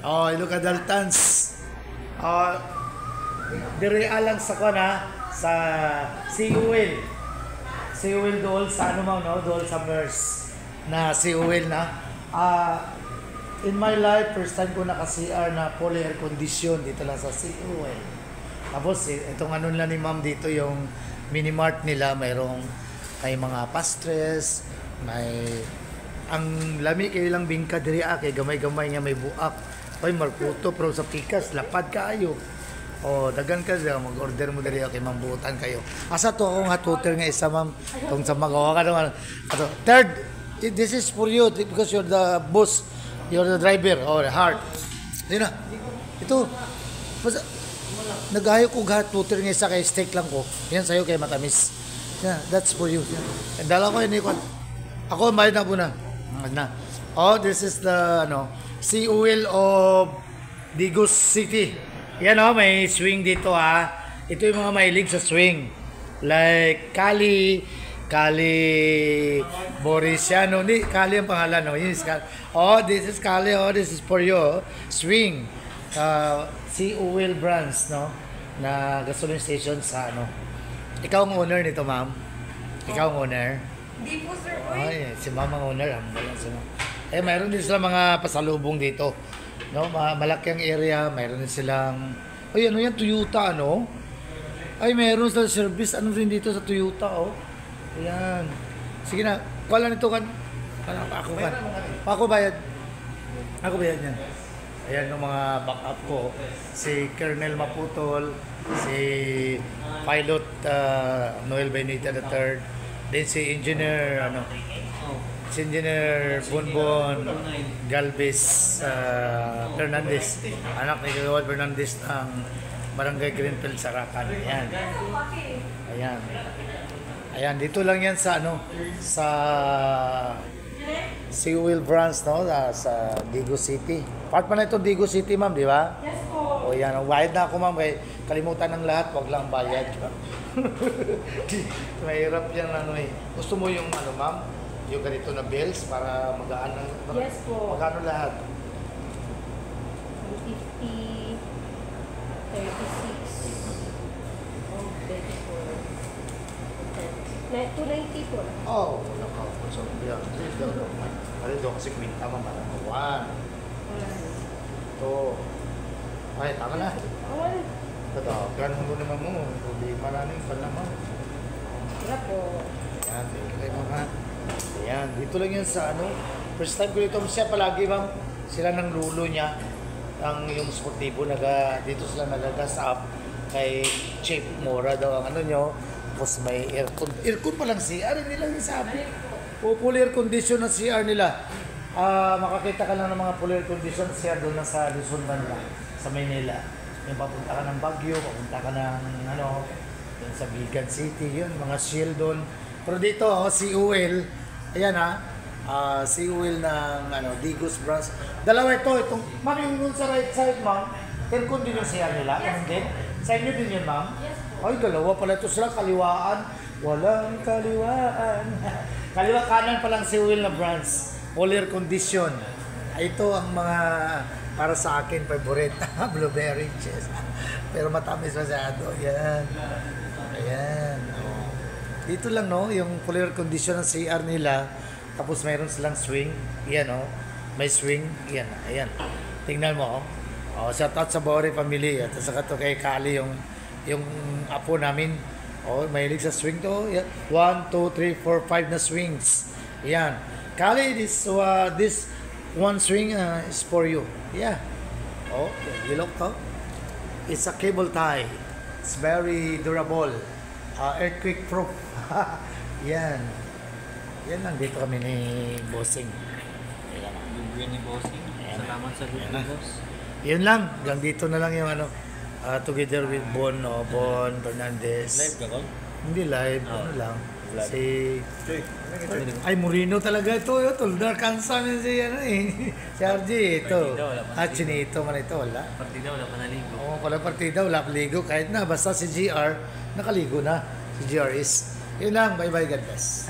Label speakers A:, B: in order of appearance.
A: Oh, Iloca Daltans. Oh, dire lang sa kana sa Seawell. Seawell dool sa ano man no, dool sa MERS na Seawell na. In my life, first time ko naka-CR na fully air condition dito lang sa Seawell. Tapos itong ano lang ni ma'am dito yung mini mart nila, mayroong may mga pastres, may ang lami kayo lang bingka diri kay gamay-gamay nga may buak. Oy marputo pero sa pikas lapad kaayo. Oh, dagan ka sa mag-order mo diri kay mambutan kayo. Asa to ako nga tutor nga isa ma'am tong sa magawa ka naman. Ato, third, this is for you because you're the boss, you're the driver or heart. Dina. Ito. Basta nagayo ko ga tutor nga isa kay steak lang ko. Yan sayo kay matamis. Yeah, that's for you. Yeah. Dala ko ini ko. Ako may na po na. Na. Oh, this is the Seawell of Digos City. Yan may swing dito ha. Ito yung mga mahilig sa swing. Like Kali Borisiano. Hindi, Kali ang pangalan. Oh, this is Kali. Oh, this is for you. Swing. Seawell brands, no? Na gasoline station sa Ikaw ang owner nito, ma'am? Ikaw ang owner?
B: Hindi po, sir.
A: Ay, si mama ang owner. Mayroon din sila mga pasalubong dito. No, malaki ang area, mayroon din silang ano yan, Toyota, Ay, mayroon silang service, rin dito sa Toyota, Ayan. Sige na, wala nito kan. Ako bayad yan. Ayan yung mga backup ko. Si Colonel Maputol, si Pilot Noel Benita III, then si Engineer Bonbon Galvez Fernandez, anak ni Joel Fernandez ng Barangay Greenfield, Saracan. Ayan, dito lang yan sa sa Seawell branch, sa Digos City. Part pa na ito Digos City, ma'am, di ba?
B: Yes po.
A: O yan, bayad na ako, ma'am, kay kalimutan ng lahat, wag lang bayad. Mahirap yan Gusto mo yung ma'am? Yung ganito na bills para magaan ng...
B: Yes po.
A: Magkano lahat?
B: 150, 36, 24, 290 po.
A: Oh, wala ka. So, yan. Ano doon kasi kwinta mo, parang 1. Ito. Ay, tama na. Ito, ganun mo naman mo. Hindi maraming pa naman.
B: Wala po.
A: Ayan, thank you kayo mga. Ayan, dito lang yan sa first time ko dito. Siya palagi, ma'am, sila ng lulo niya. Yung sportivo, dito sila nagagas up kay Chief Mora daw ang nyo. Tapos may aircon. Aircon pa lang CR, hindi lang isabi. Full air condition na CR nila. Makakita ka lang ng mga full air condition CR doon na sa Luzon Manila, sa Maynila. Yung papunta ka ng Baguio, papunta ka ng yun sa Bigan City, yun, mga shield doon. Pero dito, Seawell, ayan Seawell ng Digos branch. Dalawa itong, ma'am, yung sa right side, ma'am, aircon din yung CR nila, yes, din. Sa inyo din yun, ma'am?
B: Yes.
A: Ay, dalawa pala ito sila, kaliwaan. Walang kaliwaan. Kaliwa kanan palang Seawell na branch. Full air condition. Ito ang mga para sa akin favorite. Blueberry cheese. Pero matamis masyado. Yan. Ayan. Dito lang yung full air condition ng CR nila. Tapos mayroon silang swing. Yan may swing. Yan. Ayan. Tingnan mo shout out sa Bore family. At saka to kay Kali yung apo namin. Mahilig sa swing to. 1, 2, 3, 4, 5 na swings. Yan. Kali, this one swing is for you. Yeah. You look it's a cable tie. It's very durable. Earthquake proof. Yan. Yan lang dito kami ni Bossing.
C: Libre ni Bossing. Salamat sa libre, boss.
A: Yun lang. Hanggang dito na lang yung together with Bon Fernandez.
C: Live ka ko?
A: Hindi live. Lang.
C: Live.
A: Si... Ay, Moreno talaga ito. Tuldar, kansa na siya si RJ, ito. Chinito man ito, wala.
C: Partida, wala pa naligo.
A: Wala partida, wala paligo. Kahit na, basta si GR, nakaligo na. Si GR is. Yun lang, bye-bye, God bless.